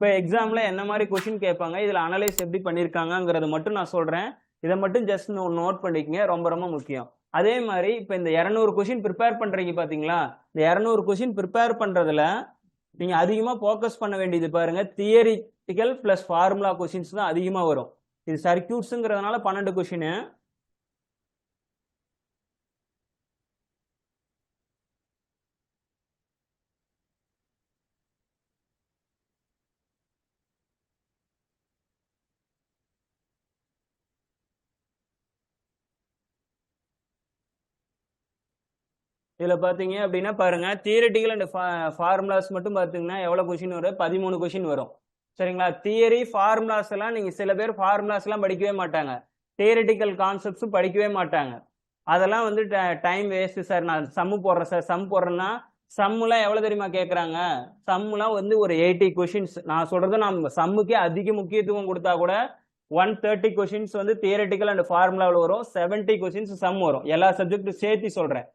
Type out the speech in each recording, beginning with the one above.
இப்போ எக்ஸாம்ல என்ன மாதிரி கொஸ்டின் கேட்பாங்க, இதில் அனலைஸ் எப்படி பண்ணியிருக்காங்கங்கிறது மட்டும் நான் சொல்கிறேன். இதை மட்டும் ஜஸ்ட் நோட் பண்ணிக்கங்க, ரொம்ப ரொம்ப முக்கியம். அதே மாதிரி இப்போ இந்த 200 கொஸ்டின் ப்ரிப்பேர் பண்ணுறீங்க பார்த்தீங்களா, இந்த 200 கொஸ்டின் ப்ரிப்பேர் பண்ணுறதுல நீங்கள் அதிகமாக ஃபோக்கஸ் பண்ண வேண்டியது பாருங்க, தியரிட்டிக்கல் ப்ளஸ் ஃபார்முலா கொஸ்டின்ஸ் தான் அதிகமாக வரும். இது சர்க்கியூட்ஸுங்கிறதுனால 12 கொஸ்டின். இதில் பார்த்தீங்க அப்படின்னா பாருங்க, தியரிட்டிக்கல் அண்ட் ஃபார்முலாஸ் மட்டும் பார்த்தீங்கன்னா எவ்வளோ கொஸ்டின் வரும்? 13 கொஸ்டின் வரும். சரிங்களா? தியரி ஃபார்முலாஸ் எல்லாம் நீங்கள் சில பேர் ஃபார்முலாஸ் எல்லாம் படிக்கவே மாட்டாங்க, தியரிட்டிக்கல் கான்செப்ட்ஸும் படிக்கவே மாட்டாங்க. அதெல்லாம் வந்து டைம் வேஸ்ட் சார். நான் சம்மு போடுறேன் சார். சம் போடுறேன்னா சம்முலாம் எவ்வளோ தெரியுமா கேட்குறாங்க? சம்முலாம் வந்து ஒரு 80 கொஷின்ஸ். நான் சொல்றது, நம்ம சம்முக்கே அதிக முக்கியத்துவம் கொடுத்தா கூட 130 கொஷின்ஸ் வந்து தியரிட்டிக்கல் அண்ட் ஃபார்முலாவில் வரும், 70 கொஷின்ஸ் சம் வரும். எல்லா சப்ஜெக்டும் சேர்த்து சொல்கிறேன்.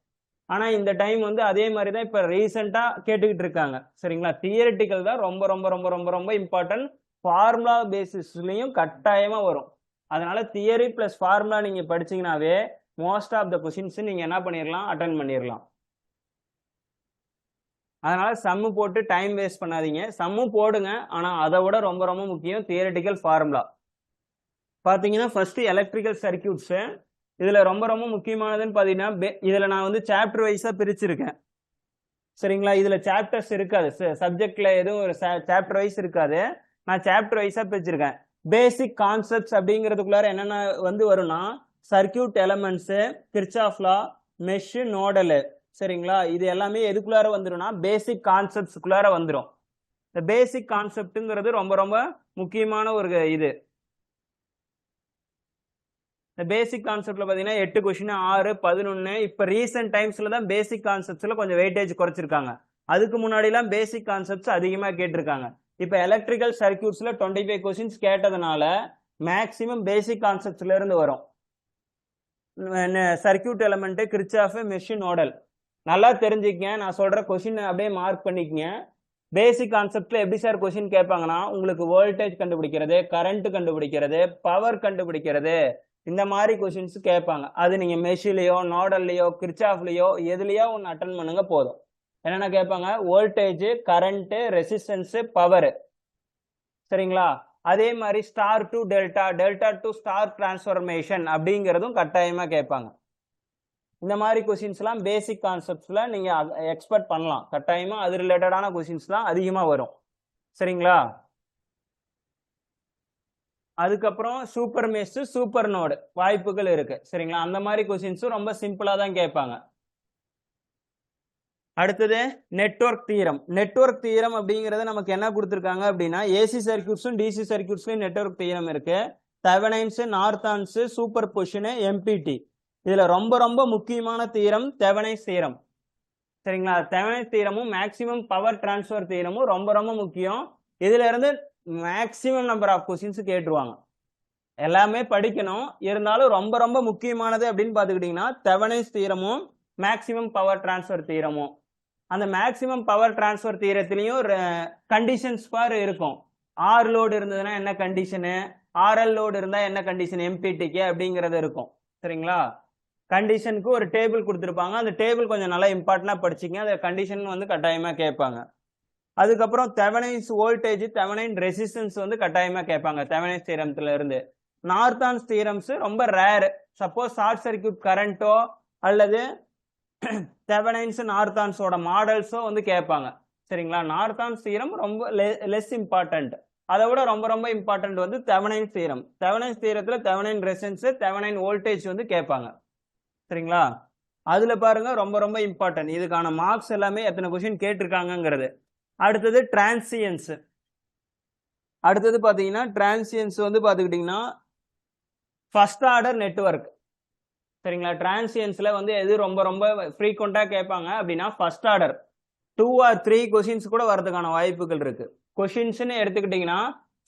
ஆனால் இந்த டைம் வந்து அதே மாதிரி தான் இப்போ ரீசெண்டாக கேட்டுக்கிட்டு இருக்காங்க. சரிங்களா? தியரிட்டிக்கல் தான் ரொம்ப ரொம்ப ரொம்ப ரொம்ப ரொம்ப இம்பார்ட்டன்ட். ஃபார்முலா பேசிஸ்லையும் கட்டாயமாக வரும். அதனால தியரி ப்ளஸ் ஃபார்முலா நீங்கள் படிச்சீங்கன்னாவே மோஸ்ட் ஆஃப் த கொஷின்ஸ் நீங்கள் என்ன பண்ணிடலாம்? அட்டன் பண்ணிடலாம். அதனால சம்மு போட்டு டைம் வேஸ்ட் பண்ணாதீங்க. சம்மு போடுங்க, ஆனால் அதை விட ரொம்ப ரொம்ப முக்கியம் தியரிட்டிக்கல் ஃபார்முலா. பார்த்தீங்கன்னா ஃபர்ஸ்ட் எலக்ட்ரிக்கல் சர்க்கியூட்ஸு. இதில் ரொம்ப ரொம்ப முக்கியமானதுன்னு பார்த்தீங்கன்னா, இதில் நான் வந்து சாப்டர் வைஸாக பிரிச்சிருக்கேன். சரிங்களா? இதில் சாப்டர்ஸ் இருக்காது, சப்ஜெக்டில் எதுவும் ஒரு சாப்டர் வைஸ் இருக்காது. நான் சாப்டர் வைஸாக பிரிச்சிருக்கேன். பேசிக் கான்செப்ட்ஸ் அப்படிங்கிறதுக்குள்ளார என்னென்ன வந்து வரும்னா, சர்க்கியூட் எலமெண்ட்ஸு, கிர்ச்சாஃப் லா, மெஷ், நோடலு. சரிங்களா? இது எல்லாமே எதுக்குள்ளார வந்துடும்னா பேசிக் கான்செப்ட்ஸுக்குள்ளார வந்துடும். இந்த பேசிக் கான்செப்ட்டுங்கிறது ரொம்ப ரொம்ப முக்கியமான ஒரு இது. இந்த பேசிக் கான்செப்ட்ல பார்த்தீங்கன்னா 8 கொஸ்டின், 6, 11. இப்போ ரீசெண்ட் டைம்ஸ்ல தான் பேசிக் கான்செப்ட்ஸ்ல கொஞ்சம் வெயிட்டேஜ் குறைச்சிருக்காங்க. அதுக்கு முன்னாடிலாம் பேசிக் கான்செப்ட்ஸ் அதிகமாக கேட்டிருக்காங்க. இப்போ எலக்ட்ரிக்கல் சர்க்கியூட்ஸ்ல 25 கொஸ்டின்ஸ் கேட்டதுனால மேக்சிமம் பேசிக் கான்செப்ட்ஸ்ல இருந்து வரும். Circuit element, Kirchhoff, mesh, nodal நல்லா தெரிஞ்சுக்கங்க. நான் சொல்ற கொஸ்டின் அப்படியே மார்க் பண்ணிக்கங்க. பேசிக் கான்செப்ட்ல எப்படி சார் கொஸ்டின் கேட்பாங்கன்னா, உங்களுக்கு வோல்டேஜ் கண்டுபிடிக்கிறது, கரண்ட் கண்டுபிடிக்கிறது, பவர் கண்டுபிடிக்கிறது, இந்த மாதிரி கொஸ்டின்ஸ் கேட்பாங்க. அது நீங்க மெஷ்லயோ, நோடல்லையோ, கிர்ச்சாஃப்லயோ எதுலயோ ஒன்று அட்டன் பண்ணுங்க போதும். என்னென்ன கேட்பாங்க? Voltage, current, resistance, power. சரிங்களா? அதே மாதிரி star to delta, delta to star transformation அப்படிங்கிறதும் கட்டாயமா கேட்பாங்க. இந்த மாதிரி கொஸ்டின்ஸ்லாம் பேசிக் கான்செப்ட்ஸ்ல நீங்க எக்ஸ்பெக்ட் பண்ணலாம். கட்டாயமா அது ரிலேட்டடான கொஸ்டின்ஸ் தான் அதிகமா வரும். சரிங்களா? அதுக்கப்புறம் சூப்பர் மெஷ், சூப்பர் நோடு வாய்ப்புகள் இருக்கு. சரிங்களா? அந்த மாதிரி கொஸ்டின்ஸும் ரொம்ப சிம்பிளா தான் கேட்பாங்க. அடுத்தது நெட்வொர்க் தியரம். நெட்வொர்க் தியரம் அப்படிங்கறது நமக்கு என்ன கொடுத்திருக்காங்க அப்படின்னா, ஏசி சர்க்கியூட்ஸும் டிசி சர்க்கியூட்ஸ்லயும் நெட்வொர்க் தியரம் இருக்கு. Thevenin's, Norton's, superposition, MPT. இதுல ரொம்ப ரொம்ப முக்கியமான தியரம் தெவெனின்ஸ் தியரம். சரிங்களா? தெவெனின்ஸ் தியரமும் மேக்சிமம் பவர் டிரான்ஸ்ஃபர் தியரமும் ரொம்ப ரொம்ப முக்கியம். இதுல இருந்து மேக்சிமம் நம்பர் ஆஃப் கொஸ்டின்ஸ் கேட்டுருவாங்க. எல்லாமே படிக்கணும், இருந்தாலும் ரொம்ப ரொம்ப முக்கியமானது அப்படின்னு பாத்துக்கிட்டீங்கன்னா தெவெனின்ஸ் தியரமும் மேக்சிமம் பவர் டிரான்ஸ்ஃபர் தியரமும். அந்த மேக்சிமம் பவர் டிரான்ஸ்ஃபர் தியரத்திலையும் கண்டிஷன்ஸ் பார் இருக்கும். ஆர் லோடு இருந்ததுன்னா என்ன கண்டிஷனு, ஆர்எல் லோடு இருந்தா என்ன கண்டிஷன் எம்பிடிக்கு அப்படிங்கிறது இருக்கும். சரிங்களா? கண்டிஷனுக்கு ஒரு டேபிள் கொடுத்துருப்பாங்க. அந்த டேபிள் கொஞ்சம் நல்லா இம்பார்ட்டன்டா படிச்சிங்க. அந்த கண்டிஷன் வந்து கட்டாயமா கேட்பாங்க. அதுக்கப்புறம் தெவெனின்ஸ் வோல்டேஜ், தெவெனின் ரெசிஸ்டன்ஸ் வந்து கட்டாயமா கேட்பாங்க தெவெனின்ஸ் தியரத்துல இருந்து. நார்தான்ஸ் தியரம்ஸ் ரொம்ப ரேர். சப்போஸ் ஷார்ட் சர்க்கியூட் கரண்டோ அல்லது தெவெனின்ஸ் நார்தான்ஸோட மாடல்ஸோ வந்து கேட்பாங்க. சரிங்களா? நார்தான்ஸ் தியரம் ரொம்ப லெஸ் இம்பார்ட்டன்ட். அதை விட ரொம்ப ரொம்ப இம்பார்ட்டன்ட் வந்து தெவெனின்ஸ் தியரம். தெவெனின்ஸ் தியரத்துல தெவெனின் ரெசிஸ்டன்ஸ், தெவெனின் வோல்டேஜ் வந்து கேட்பாங்க. சரிங்களா? அதுல பாருங்க ரொம்ப ரொம்ப இம்பார்ட்டன்ட். இதுக்கான மார்க்ஸ் எல்லாமே எத்தனை கொஸ்டின் கேட்டிருக்காங்கிறது. அடுத்தது டிரான்சியன்ஸ். அடுத்தது பாத்தீங்கன்னா டிரான்சியன்ஸ் வந்து பாத்துக்கிட்டீங்கன்னா ஃபர்ஸ்ட் ஆர்டர் நெட்வொர்க். சரிங்களா? டிரான்சியன்ஸ்ல வந்து எது ரொம்ப ரொம்ப ஃப்ரீக்வெண்டா கேட்பாங்க அப்படின்னா ஃபர்ஸ்ட் ஆர்டர். 2 or 3 கொஸ்டின்ஸ் கூட வரதுக்கான வாய்ப்புகள் இருக்கு. கொஸ்டின்ஸ்னு எடுத்துக்கிட்டீங்கன்னா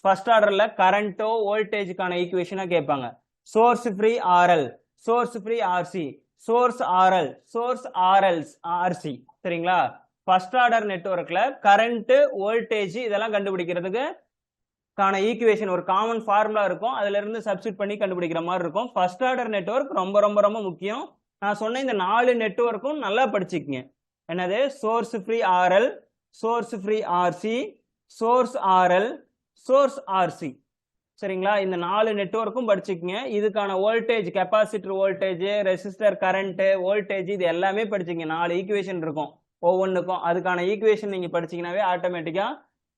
ஃபர்ஸ்ட் ஆர்டர்ல கரண்டோ வோல்டேஜுக்கான ஈக்குவேஷனா கேட்பாங்க. Source free RL, source free RC, source RL, source RLs RC. சரிங்களா? ஃபர்ஸ்ட் ஆர்டர் நெட்வொர்க்ல கரண்ட், வோல்டேஜ் இதெல்லாம் கண்டுபிடிக்கிறதுக்கு கான ஈக்குவேஷன் ஒரு காமன் ஃபார்முலா இருக்கும், அதுல இருந்து சப்ஸ்டிட் பண்ணி கண்டுபிடிக்கிற மாதிரி இருக்கும். ஃபர்ஸ்ட் ஆர்டர் நெட்வொர்க் ரொம்ப ரொம்ப ரொம்ப முக்கியம். நான் சொன்ன இந்த 4 நெட்வொர்க்கும் நல்லா படிச்சுக்கங்க. என்னது? Source free RL, source free RC, source RL, source RC. சரிங்களா? இந்த 4 நெட்வொர்க்கும் படிச்சுக்கங்க. இதுக்கான voltage, capacitor voltage, resistor current, voltage, இது எல்லாமே படிச்சுக்கங்க. 4 ஈக்குவேஷன் இருக்கும் ஒவ்வொன்றுக்கும். அதுக்கான ஈக்குவேஷன் நீங்க படிச்சீங்கன்னாவே ஆட்டோமேட்டிக்கா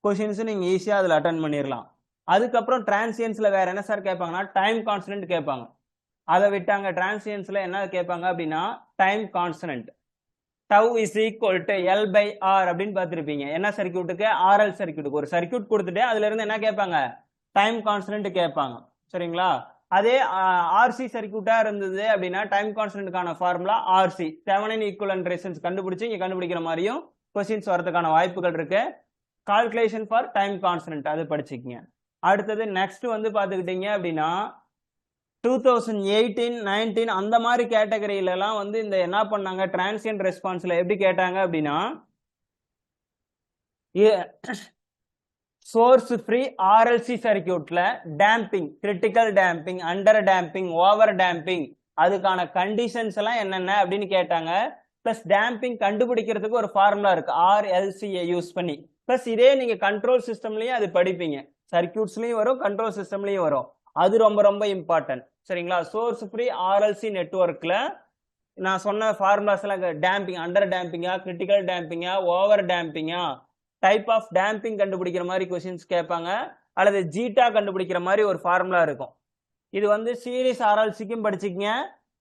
கொஸ்டின்ஸ் நீங்க ஈஸியா அதுல அட்டன் பண்ணிடலாம். அதுக்கப்புறம் டிரான்சியன்ஸ்ல வேற என்ன சார் கேட்பாங்கன்னா டைம் கான்ஸ்டன்ட் கேட்பாங்க. அதை விட்டாங்க. டிரான்சியன்ஸ்ல என்ன கேட்பாங்க அப்படின்னா time constant. Tau is equal to L by R அப்படின்னு பார்த்துருப்பீங்க. என்ன சர்க்கியூட்டுக்கு? ஆர்எல் சர்க்கியூட்டுக்கு. ஒரு சர்க்கியூட் கொடுத்துட்டு அதுல இருந்து என்ன கேட்பாங்க? டைம் கான்ஸ்டன்ட் கேட்பாங்க. சரிங்களா? அதே ஆர்சி சர்க்கியூட்டா இருந்தது அப்படின்னா டைம் கான்ஸ்டன்ட்கான formula RC, Thevenin equivalent resistance கண்டுபிடிச்சு இங்க கண்டுபிடிக்கிற மாதிரியும் கொஸ்டின்ஸ் வரதுக்கான வாய்ப்புகள் இருக்கு. கால்குலேஷன் ஃபார் டைம் கான்ஸ்டன்ட் அது படிச்சுக்கங்க. அடுத்தது நெக்ஸ்ட் வந்து பாத்துக்கிட்டீங்க அப்படின்னா 2018, 19 அந்த மாதிரி கேட்டகரியில எல்லாம் வந்து இந்த என்ன பண்ணாங்க, டிரான்சியன்ட் ரெஸ்பான்ஸ்ல எப்படி கேட்டாங்க அப்படின்னா சோர்ஸ் ஃப்ரீ ஆர்எல்சி சர்க்கியூட்ல damping, critical damping, under damping, over damping, அதுக்கான கண்டிஷன்ஸ் எல்லாம் என்னென்ன அப்படின்னு கேட்டாங்க. பிளஸ் டேம்பிங் கண்டுபிடிக்கிறதுக்கு ஒரு ஃபார்முலா இருக்கு, ஆர்எல்சியை யூஸ் பண்ணி. பிளஸ் இதே நீங்க கண்ட்ரோல் சிஸ்டம்லயும் அது படிப்பீங்க. சர்க்கியூட்ஸ்லயும் வரும், கண்ட்ரோல் சிஸ்டம்லயும் வரும். அது ரொம்ப ரொம்ப இம்பார்ட்டன்ட். சரிங்களா? சோர்ஸ் ஃப்ரீ ஆர்எல்சி நெட்வொர்க்ல நான் சொன்ன ஃபார்முலாஸ் எல்லாம் டேம்பிங், அண்டர் டேம்பிங்கா, கிரிட்டிக்கல் டேம்பிங்கா, ஓவர் டேம்பிங்கா, டைப் ஆஃப் டேம்பிங் கண்டுபிடிக்கிற மாதிரி கொஸ்டின்ஸ் கேட்பாங்க. அல்லது ஜீட்டா கண்டுபிடிக்கிற மாதிரி ஒரு ஃபார்முலா இருக்கும். இது வந்து சீரிஸ் ஆர்எல்சிக்கும் படிச்சுக்கங்க,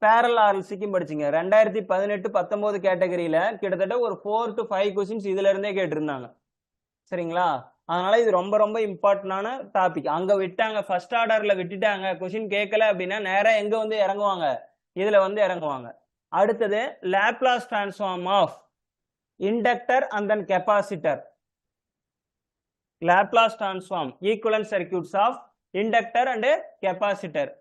பேரல் ஆர்எல்சிக்கும் படிச்சுங்க. 2018-19 கேட்டகரியில கிட்டத்தட்ட ஒரு 4 to 5 கொஸ்டின்ஸ் இதுல இருந்தே கேட்டிருந்தாங்க. சரிங்களா? அதனால இது ரொம்ப ரொம்ப இம்பார்ட்டன்டான டாபிக். அங்க விட்டாங்க, ஃபர்ஸ்ட் ஆர்டர்ல விட்டுட்டாங்க, கொஸ்டின் கேட்கல அப்படின்னா நேரா எங்க வந்து இறங்குவாங்க? இதுல வந்து இறங்குவாங்க. அடுத்தது Laplace transform of inductor and then capacitor. Laplace transform equivalent circuits of inductor and capacitor.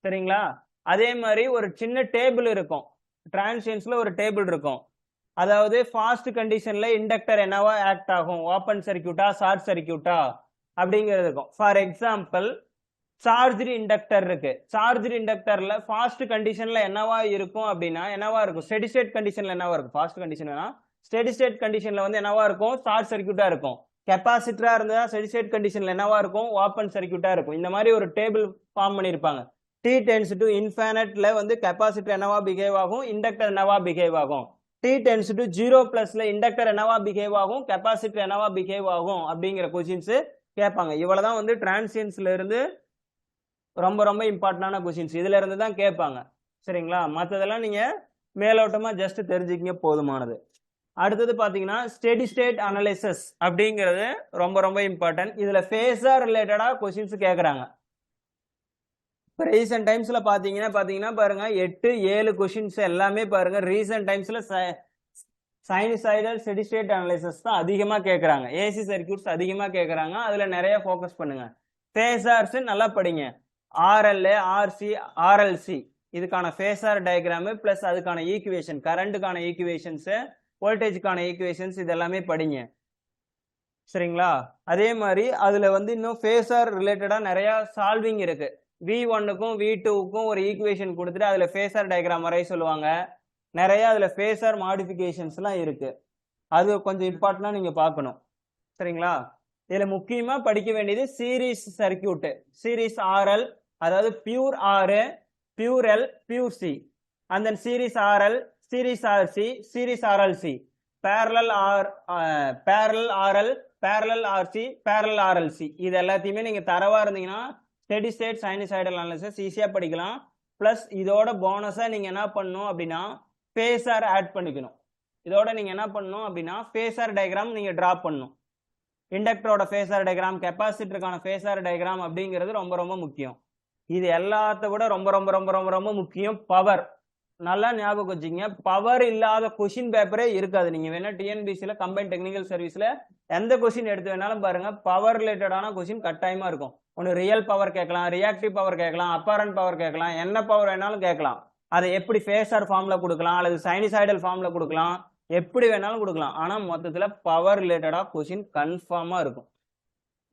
சரிங்களா? அதே மாதிரி ஒரு சின்ன டேபிள் இருக்கும், டிரான்சியன்ஸ்ல ஒரு டேபிள் இருக்கும். அதாவது ஃபாஸ்ட் கண்டிஷன்ல இண்டக்டர் என்னவா ஆக்ட் ஆகும், ஓபன் சர்க்கியூட்டா ஷார்ட் சர்க்கியூட்டா அப்படிங்கிறது இருக்கும். ஃபார் எக்ஸாம்பிள் சார்ஜ்டு இண்டக்டர் இருக்கு. சார்ஜ்டு இண்டக்டர்ல ஃபாஸ்ட் கண்டிஷன்ல என்னவா இருக்கும் அப்படின்னா என்னவா இருக்கும்? ஸ்டெடி ஸ்டேட் கண்டிஷன்ல என்னவா இருக்கும்? ஃபாஸ்ட் கண்டிஷன்னா ஸ்டெடி ஸ்டேட் கண்டிஷன்ல வந்து என்னவா இருக்கும்? ஷார்ட் சர்க்கியூட்டா இருக்கும். கெப்பாசிட்டரா இருந்தா ஸ்டெடி ஸ்டேட் கண்டிஷன்ல என்னவா இருக்கும்? ஓபன் சர்க்கியூட்டா இருக்கும். இந்த மாதிரி ஒரு டேபிள் ஃபார்ம் பண்ணிருப்பாங்க. t tends to infiniteல வந்து கெப்பாசிட்டர் என்னவா பிஹேவ் ஆகும், இண்டக்டர் என்னவா பிஹேவ் ஆகும். t tends to 0 பிளஸ்ல இண்டக்டர் என்னவா பிஹேவ் ஆகும், கெப்பாசிட்டர் என்னவா பிஹேவ் ஆகும் அப்படிங்கிற கொஸ்டின்ஸ் கேட்பாங்க. இவ்வளவுதான் வந்து டிரான்சியன்ஸ்ல இருந்து ரொம்ப ரொம்ப இம்பார்ட்டன்டான கொஸ்டின்ஸ் இதுல இருந்து தான் கேட்பாங்க. சரிங்களா? மற்றதெல்லாம் நீங்க மேலோட்டமா ஜஸ்ட் தெரிஞ்சுக்கிங்க போதுமானது. அடுத்தது பாத்தீங்கன்னா ஸ்டெடி ஸ்டேட் அனலைசிஸ் அப்படிங்கிறது ரொம்ப ரொம்ப இம்பார்ட்டன்ட். இதுல ஃபேஸர் ரிலேட்டடா கொஸ்டின்ஸ் கேட்கறாங்க. இப்போ ரீசெண்ட் டைம்ஸ்ல பாத்தீங்கன்னா பாருங்க 8-7 கொஸ்டின்ஸ் எல்லாமே பாருங்க ரீசெண்ட் டைம்ஸ்ல சைனசாய்டல் ஸ்டெடி ஸ்டேட் அனலைசிஸ் தான் அதிகமா கேட்கறாங்க. ஏசி சர்க்யூட்ஸ் அதிகமா கேட்கறாங்க. அதுல நிறைய ஃபோக்கஸ் பண்ணுங்க. ஃபேஸர்ஸ் நல்லா படிங்க. ஆர்எல், ஆர்சி, ஆர்எல்சி இதுக்கான ஃபேஸர் டயக்ராம் பிளஸ் அதுக்கான ஈக்குவேஷன், கரண்ட்டுக்கான ஈக்குவேஷன்ஸ், வோல்டேஜுக்கான ஈக்குவேஷன்ஸ் இதெல்லாமே படிங்க. சரிங்களா? அதே மாதிரி அதுல வந்து இன்னும் ஃபேஸர் ரிலேட்டடா நிறைய சால்விங் இருக்கு. V1க்கும் V2க்கும் ஒரு ஈக்குவேஷன் கொடுத்துட்டு அதுல ஃபேஸர் டயக்ராம் வரைய சொல்லுவாங்க. நிறைய அதுல ஃபேஸர் மாடிஃபிகேஷன்ஸ்லாம் இருக்கு. அது கொஞ்சம் இம்பார்ட்டன்டா நீங்க பார்க்கணும். சரிங்களா? இதுல முக்கியமா படிக்க வேண்டியது சீரிஸ் சர்க்கியூட், சீரிஸ் ஆர்எல், அதாவது pure R, pure L, pure C, and then series R L, series R C, series R L C, parallel R, parallel R L, parallel R C, parallel R L C. இது எல்லாத்தையுமே நீங்க தரவா இருந்தீங்கன்னா ஸ்டெடி ஸ்டேட் சைனசாய்டல் அனாலிசிஸ் ஈஸியா படிக்கலாம். பிளஸ் இதோட போனஸா நீங்க என்ன பண்ணணும் அப்படின்னா ஃபேஸர் ஆட் பண்ணிக்கணும். இதோட நீங்க என்ன பண்ணணும் அப்படின்னா ஃபேஸர் டயக்ராம் நீங்க டிரா பண்ணணும். இண்டக்டரோட ஃபேஸர் டயக்ராம், கெப்பாசிட்டருக்கான ஃபேஸர் டயக்ராம் அப்படிங்கிறது ரொம்ப ரொம்ப முக்கியம். இது எல்லாத்த விட ரொம்ப ரொம்ப ரொம்ப ரொம்ப ரொம்ப முக்கியம் பவர். நல்லா ஞாபகம் வச்சுக்கங்க, பவர் இல்லாத கொஸ்டின் பேப்பரே இருக்காது. நீங்க வேணா டிஎன்பிசில கம்பைன் டெக்னிக்கல் சர்வீஸ்ல எந்த கொஸ்டின் எடுத்து வேணாலும் பாருங்க, பவர் ரிலேட்டடான கொஸ்டின் கட்டாயமா இருக்கும். ஒன்று ரியல் பவர் கேட்கலாம், ரியாக்டிவ் பவர் கேட்கலாம், அப்பரண்ட் பவர் கேட்கலாம், என்ன பவர் வேணாலும் கேட்கலாம். அதை எப்படி ஃபேஸர் ஃபார்ம்ல கொடுக்கலாம் அல்லது சைனசாய்டல் ஃபார்ம்ல கொடுக்கலாம், எப்படி வேணாலும் கொடுக்கலாம். ஆனா மொத்தத்துல பவர் ரிலேட்டடா கொஸ்டின் கன்ஃபார்மா இருக்கும்.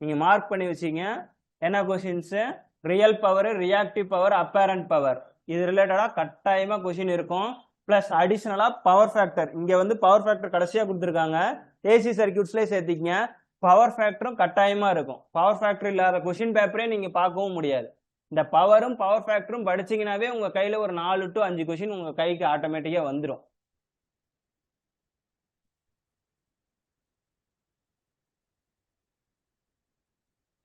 நீங்க மார்க் பண்ணி வச்சீங்க. என்ன questions? Real power, reactive power, apparent power, இது ரிலேட்டடா கட்டாயமா கொஸ்டின் இருக்கும். பிளஸ் அடிஷனலா பவர் ஃபேக்டர். இங்க வந்து பவர் ஃபேக்டர் கடைசியா கொடுத்துருக்காங்க. ஏசி சர்க்கியூட்ஸ்லயே சேர்த்திக்கங்க. பவர் ஃபேக்டரும் கட்டாயமா இருக்கும். பவர் ஃபேக்டர் இல்லாத கொஸ்டின் பேப்பரே நீங்க பார்க்கவும் முடியாது. இந்த பவரும் பவர் ஃபேக்டரும் படிச்சீங்கன்னாவே உங்க கையில ஒரு 4 to 5 கொஸ்டின் உங்க கைக்கு ஆட்டோமேட்டிக்கா வந்துடும்.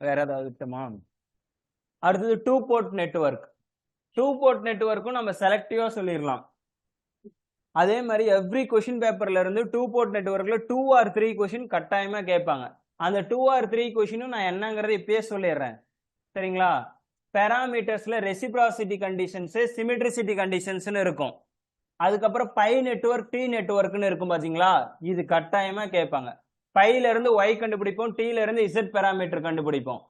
வேற ஏதாவது விட்டமா? அடுத்தது 2 port நெட்வொர்க். 2 port நெட்வொர்க்கும் நம்ம செலக்டிவா சொல்லிடலாம். அதே மாதிரி எவ்ரி கொஸ்டின் பேப்பர்ல இருந்து 2 port நெட்வொர்க்ல 2 or 3 கொஸ்டின் கட்டாயமா கேட்பாங்க. அந்த 2 or 3 கொஸ்டினும் நான் என்னங்கறத இப்பயே சொல்லிடுறேன். சரிங்களா? பாராமீட்டர்ஸ்ல ரெசிப்ராசிட்டி கண்டிஷன்ஸ், சிமெட்ரிசிட்டி கண்டிஷன்ஸ்னு இருக்கும். அதுக்கப்புறம் பை நெட்வொர்க், டி நெட்வொர்க்னு இருக்கும் பாத்தீங்களா? இது கட்டாயமா கேட்பாங்க. பைல இருந்து y கண்டுபிடிப்போம், டீல இருந்து z பாராமீட்டர் கண்டுபிடிப்போம்.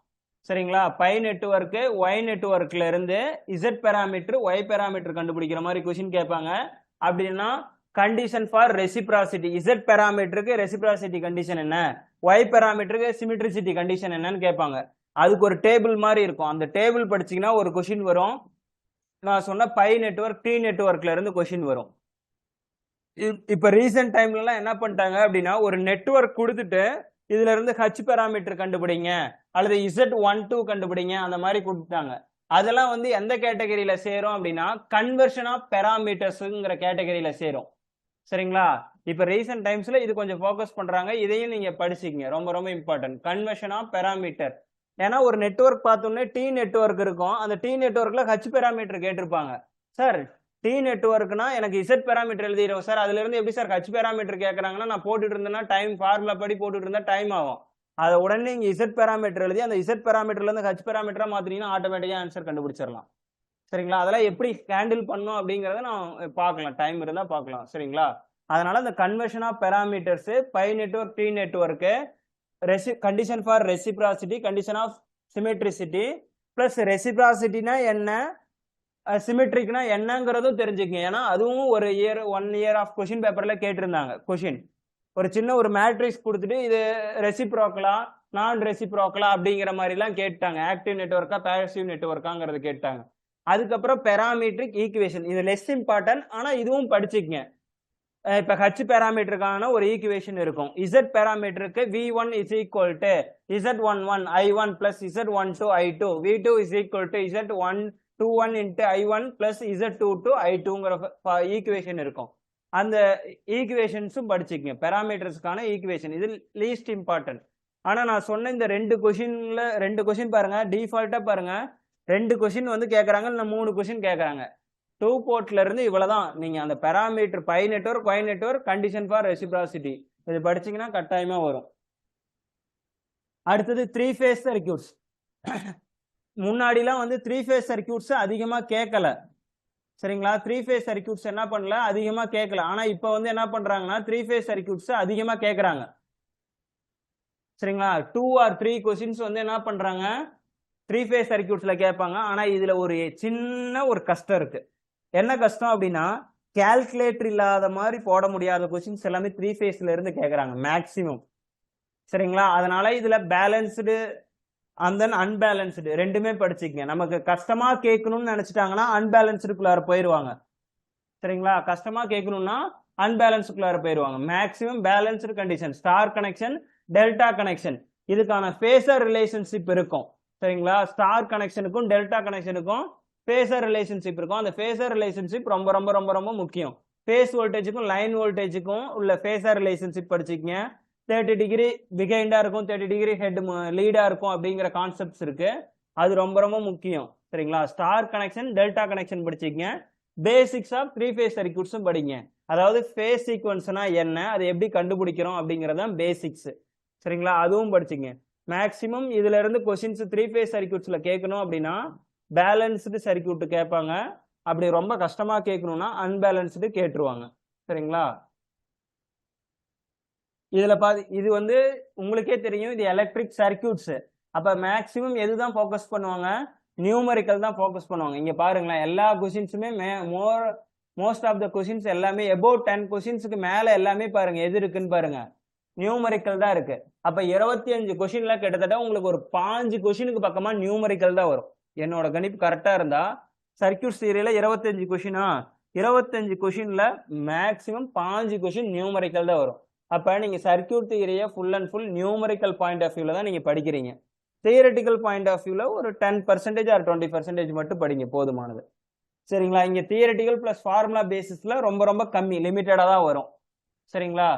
சரிங்களா? பை நெட்வொர்க், y நெட்வொர்க்ல இருந்து z பாராமீட்டர், y பாராமீட்டர் கண்டுபிடிக்கிற மாதிரி கொஸ்டின் கேட்பாங்க. அப்படின்னா கண்டிஷன் ஃபார் ரெசிப்ராசிட்டி, z பாராமீட்டருக்கு ரெசிப்ராசிட்டி கண்டிஷன் என்ன, y பாராமீட்டருக்கு சிமெட்ரிசிட்டி கண்டிஷன் என்னன்னு கேட்பாங்க. அதுக்கு ஒரு டேபிள் மாதிரி இருக்கும். அந்த டேபிள் படிச்சீங்கன்னா ஒரு கொஸ்டின் வரும். நான் சொன்ன பை நெட்வொர்க், டி நெட்வொர்க்ல இருந்து கொஸ்டின் வரும். இப்ப ரீசெண்ட் டைம்ல எல்லாம் என்ன பண்ணிட்டாங்க அப்படின்னா, ஒரு நெட்வொர்க் கொடுத்துட்டு இதுல இருந்து ஹச் பாராமீட்டர் கண்டுபிடிங்க அல்லது Z12 கண்டுபிடிங்க அந்த மாதிரி கொடுத்துட்டாங்க. அதெல்லாம் வந்து எந்த கேட்டகரியில சேரும் அப்படின்னா, கன்வர்ஷன் ஆஃப் பாராமீட்டர்ஸ்ங்கிற கேட்டகரியில சேரும். சரிங்களா? இப்ப ரீசெண்ட் டைம்ஸ்ல இது கொஞ்சம் ஃபோக்கஸ் பண்றாங்க. இதையும் நீங்க படிச்சுக்கங்க. ரொம்ப ரொம்ப இம்பார்ட்டன்ட். Conversion of parameter. ஏன்னா ஒரு நெட்வொர்க் பார்த்தோன்னே டி நெட்வொர்க் இருக்கும். அந்த டி நெட்வொர்க்ல ஹச் பாராமீட்டர் கேட்டிருப்பாங்க. சார் டி நெட்வொர்க்னா எனக்கு Z பாராமீட்டர் எழுதிடும் சார், அதுல இருந்து எப்படி சார் ஹச் பாராமீட்டர் கேட்கறாங்கன்னா நான் போட்டுட்டு இருந்தேன்னா டைம் ஃபார்முலா படி போட்டுட்டு இருந்தா டைம் ஆகும். அதை உடனே நீங்க Z பாராமீட்டர் எழுதி அந்த Z பாராமீட்டர்ல இருந்து ஹச் பாராமீட்டரா மாத்தினீங்கன்னா ஆட்டோமேட்டிக்கா ஆன்சர் கண்டுபிடிச்சிடலாம். சரிங்களா? அதெல்லாம் எப்படி ஹேண்டில் பண்ணும் அப்படிங்கறத நான் பார்க்கலாம், டைம் இருந்தா பார்க்கலாம். சரிங்களா? அதனால இந்த conversion of parameters, pi network, T network, condition for reciprocity, condition of symmetricity, plus ரெசிப்ராசிட்டினா என்ன, சிமெட்ரிக்னா என்னங்கிறதும் தெரிஞ்சுக்கங்க. ஏன்னா அதுவும் ஒரு ஒன் இயர் ஆஃப் கொஸ்டின் பேப்பர்ல கேட்டிருந்தாங்க. கொஸ்டின் ஒரு சின்ன ஒரு மேட்ரிக்ஸ் கொடுத்துட்டு இது ரெசிப்ரோக்கலா நான் ரெசிப்ரோக்கலா அப்படிங்கிற மாதிரி எல்லாம் கேட்டாங்க. ஆக்டிவ் நெட்வொர்க்கா பேசிவ் நெட்வொர்க்காங்கிறது கேட்டாங்க. அதுக்கப்புறம் பெராமீட்ரிக் ஈக்குவேஷன், இது லெஸ் இம்பார்ட்டன்ட், ஆனா இதுவும் படிச்சுக்கங்க. இப்ப ஹச் பாராமீட்டருக்கான ஒரு ஈக்குவேஷன் இருக்கும். இசட் பாராமீட்டருக்கு v1 is equal to z11 i1 plus z12 i2, v2 is equal to z21 into i1 plus z22 i2ங்கிற ஈக்குவேஷன் இருக்கும். அந்த ஈக்குவேஷன்ஸும் படிச்சுக்கங்க. பாராமீட்டர்ஸ்க்கான ஈக்குவேஷன் இது லீஸ்ட் இம்பார்ட்டன்ட். ஆனா நான் சொன்ன இந்த 2 கொஸ்டின் பாருங்க, டிஃபால்ட்டா பாருங்க 2 கொஸ்டின் வந்து கேட்கறாங்க, இல்ல 3 கொஸ்டின் கேட்கறாங்க. 2 போர்ட்ல இருந்து இவ்வளவுதான். நீங்க அந்த parameter by network, y network, condition for reciprocity இது படிச்சீங்கன்னா கட்டாயமா வரும். அடுத்தது 3 phase சர்க்யூட்ஸ். முன்னாடிலாம் வந்து 3 phase சர்க்யூட்ஸ் அதிகமா கேட்கல. சரிங்களா? 3 phase சர்க்யூட்ஸ் என்ன பண்ணல, அதிகமா கேட்கல. ஆனா இப்ப வந்து என்ன பண்றாங்கன்னா 3 phase சர்க்யூட்ஸ் அதிகமா கேட்கறாங்க. சரிங்களா? 2 or 3 கொஸ்டின்ஸ் வந்து என்ன பண்றாங்க 3 phase சர்க்யூட்ஸ்ல கேட்பாங்க. ஆனா இதுல ஒரு சின்ன ஒரு கஷ்டம் இருக்கு. என்ன கஷ்டம் அப்படின்னா, கால்குலேட்டர் இல்லாத மாதிரி போட முடியாத கொஸ்டின்ஸ் எல்லாமே 3 phaseல இருந்து கேட்கறாங்க மேக்சிமம். சரிங்களா? அதனால இதுல பேலன்ஸ்டு அண்ட் தென் அன்பேலன்ஸ்டு ரெண்டுமே படிச்சுக்கங்க. நமக்கு கஷ்டமா கேட்கணும்னு நினைச்சிட்டாங்கன்னா அன்பேலன்ஸ்டுக்குள்ளார போயிருவாங்க. சரிங்களா? கஷ்டமா கேட்கணும்னா அன்பேலன்ஸ்டுக்குள்ளார போயிருவாங்க. Maximum balanced condition, star connection, delta connection, இதுக்கான பேசர் ரிலேஷன்ஷிப் இருக்கும். சரிங்களா? ஸ்டார் கனெக்ஷனுக்கும் டெல்டா கனெக்ஷனுக்கும் பேசர் ரிலேஷன்ஷிப் இருக்கும். அந்த பேசர் ரிலேஷன்ஷிப் ரொம்ப ரொம்ப ரொம்ப ரொம்ப முக்கியம். பேஸ் வோல்டேஜுக்கும் லைன் வோல்டேஜுக்கும் உள்ள பேசர் ரிலேஷன்ஷிப் படிச்சுக்கங்க. 30 டிகிரி பிஹைண்டா இருக்கும், 30 டிகிரி ஹெட் லீடா இருக்கும் அப்படிங்கிற கான்செப்ட்ஸ் இருக்கு. அது ரொம்ப ரொம்ப முக்கியம். சரிங்களா? ஸ்டார் கனெக்ஷன், டெல்டா கனெக்ஷன் படிச்சுக்கங்க. பேசிக்ஸ் ஆஃப் 3 phase சர்க்யூட்ஸும் படிங்க. அதாவது ஃபேஸ் சீக்வன்ஸ்னா என்ன, அதை எப்படி கண்டுபிடிக்கிறோம் அப்படிங்கறதான் பேசிக்ஸ். சரிங்களா? அதுவும் படிச்சுங்க. மேக்சிமம் இதுல இருந்து கொஸ்டின்ஸ் 3 phase சர்க்யூட்ஸ்ல கேட்கணும் அப்படின்னா பேலன்ஸ்டு சர்க்யூட் கேட்பாங்க. அப்படி ரொம்ப கஷ்டமா கேட்கணும்னா அன்பேலன்ஸ்டு கேட்டுருவாங்க. சரிங்களா? இதுல இது வந்து உங்களுக்கே தெரியும், இது எலக்ட்ரிக் சர்க்யூட்ஸ். அப்ப மேக்சிமம் எதுதான் ஃபோக்கஸ் பண்ணுவாங்க, நியூமரிக்கல் தான் ஃபோக்கஸ் பண்ணுவாங்க. இங்க பாருங்களேன், எல்லா கொஸ்டின்ஸுமே மோஸ்ட் ஆஃப் த கொஸ்டின்ஸ் எல்லாமே எபோவ் 10 கொஸ்டின்ஸ்க்கு மேல எல்லாமே பாருங்க எது இருக்குன்னு பாருங்க நியூமரிக்கல் தான் இருக்கு. அப்ப 25 கொஸ்டின்ல கிட்டத்தட்ட உங்களுக்கு ஒரு 5 கொஸ்டினுக்கு பக்கமா நியூமரிக்கல் தான் வரும். என்னோட கணிப்பு கரெக்டா இருந்தா சர்க்யூட் தியரியில 25 கொஸ்டினா 25 கொஸ்டின்ல மேக்ஸிமம் 5 கொஸ்டின் நியூமரிக்கல் தான் வரும். அப்ப நீங்க சர்க்யூட் தியரியை full and full numerical point of வியூல தான் நீங்க படிக்கிறீங்க. தியரட்டிக்கல் பாயிண்ட் ஆஃப் வியூல ஒரு 10% ஆர் 20% மட்டும் படிங்க போதுமானது. சரிங்களா? இங்க தியரட்டிக்கல் பிளஸ் ஃபார்முலா பேசிஸ்ல ரொம்ப ரொம்ப கம்மி லிமிட்டடா தான் வரும். சரிங்களா?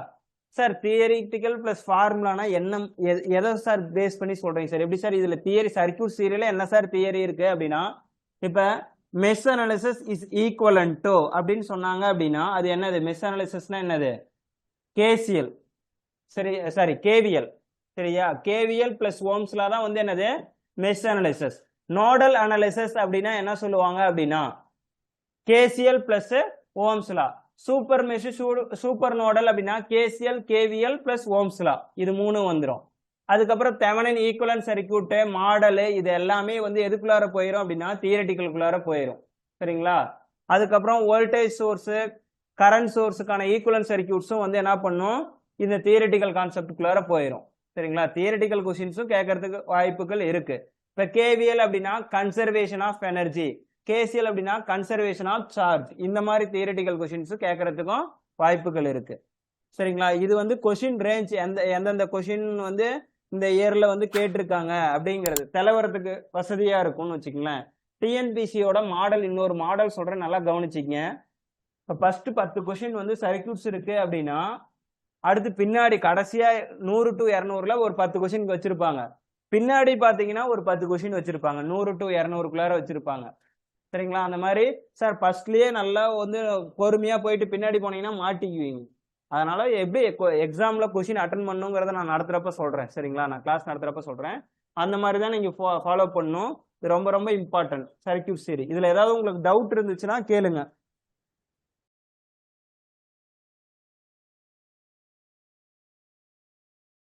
சார் தியரிட்டிக்கல் பிளஸ் ஃபார்முலானா என்ன எதை சார் பேஸ் பண்ணி சொல்றீங்க சார்? எப்படி சார் இதுல தியரி சர்க்யூட் தியரியில என்ன சார் தியரி இருக்கு அப்படின்னா இப்ப mesh analysis is equivalent to அப்படின்னு சொன்னாங்க அப்படின்னா அது என்னது? மெஷ் அனாலிசிஸ்னா என்னது? KCl sorry KVL. சரியா? கேவிஎல் பிளஸ் ஓம்ஸ்லா தான் வந்து என்னது? Mesh analysis. நோடல் அனாலிசிஸ் அப்படின்னா என்ன சொல்லுவாங்க அப்படின்னா KCl plus ஓம்ஸ்லா. Super mesh super nodal அப்படின்னா கேசிஎல் கேவிஎல் பிளஸ் ஓம்ஸ்லா. இது மூணு வந்துடும். அதுக்கப்புறம் தெவெனின் ஈக்குவலன்ட் சர்க்யூட் மாடல் இது எல்லாமே வந்து எதுக்குள்ளார போயிடும் அப்படின்னா தியரட்டிக்கலுக்குள்ளார போயிடும். சரிங்களா? அதுக்கப்புறம் வோல்டேஜ் சோர்ஸ் கரண்ட் சோர்ஸுக்கான ஈக்குவலன்ட் சர்க்யூட்ஸும் வந்து என்ன பண்ணும் இந்த தியரட்டிக்கல் கான்செப்டுக்குள்ளார போயிடும். சரிங்களா? தியரட்டிக்கல் கொஸ்டின்ஸும் கேட்கறதுக்கு வாய்ப்புகள் இருக்கு. இப்ப கேவிஎல் அப்படின்னா கன்சர்வேஷன் ஆஃப் எனர்ஜி, கேசிஎல் அப்படின்னா கன்சர்வேஷன் ஆஃப் சார்ஜ். இந்த மாதிரி தியரட்டிக்கல் கொஸ்டின்ஸ் கேட்கறதுக்கும் வாய்ப்புகள் இருக்கு. சரிங்களா? இது வந்து கொஸ்டின் ரேஞ்ச் எந்தெந்த கொஸ்டின் வந்து இந்த இயர்ல வந்து கேட்டிருக்காங்க அப்படிங்கிறது தெலவரத்துக்கு வசதியா இருக்கும்னு வச்சுக்கங்களேன். டிஎன்பிசியோட மாடல் இன்னொரு மாடல் சொல்றேன், நல்லா கவனிச்சிங்க. இப்போ ஃபர்ஸ்ட் 10 கொஸ்டின் வந்து சர்க்யூட்ஸ் இருக்கு அப்படின்னா அடுத்து பின்னாடி கடைசியா 100 to 200ல ஒரு 10 கொஸ்டின் வச்சிருப்பாங்க. பின்னாடி பாத்தீங்கன்னா ஒரு 10 கொஸ்டின் வச்சிருப்பாங்க. 100 to 200க்குள்ளார வச்சிருப்பாங்க. சரிங்களா? அந்த மாதிரி சார் ஃபர்ஸ்ட்லயே நல்லா வந்து பொறுமையா போயிட்டு பின்னாடி போனீங்கன்னா மாட்டிக்குவீங்க. அதனால எப்படி எக்ஸாம்ல கொஸ்டின் அட்டன் பண்ணுங்கிறத நான் நடத்துறப்ப சொல்றேன். சரிங்களா? நான் கிளாஸ் நடத்துறப்ப சொல்றேன். அந்த மாதிரி தான் நீங்க ஃபாலோ பண்ணணும். இது ரொம்ப ரொம்ப இம்பார்ட்டன்ட் சர்க்யூட் தியரி. இதுல ஏதாவது உங்களுக்கு டவுட் இருந்துச்சுன்னா கேளுங்க.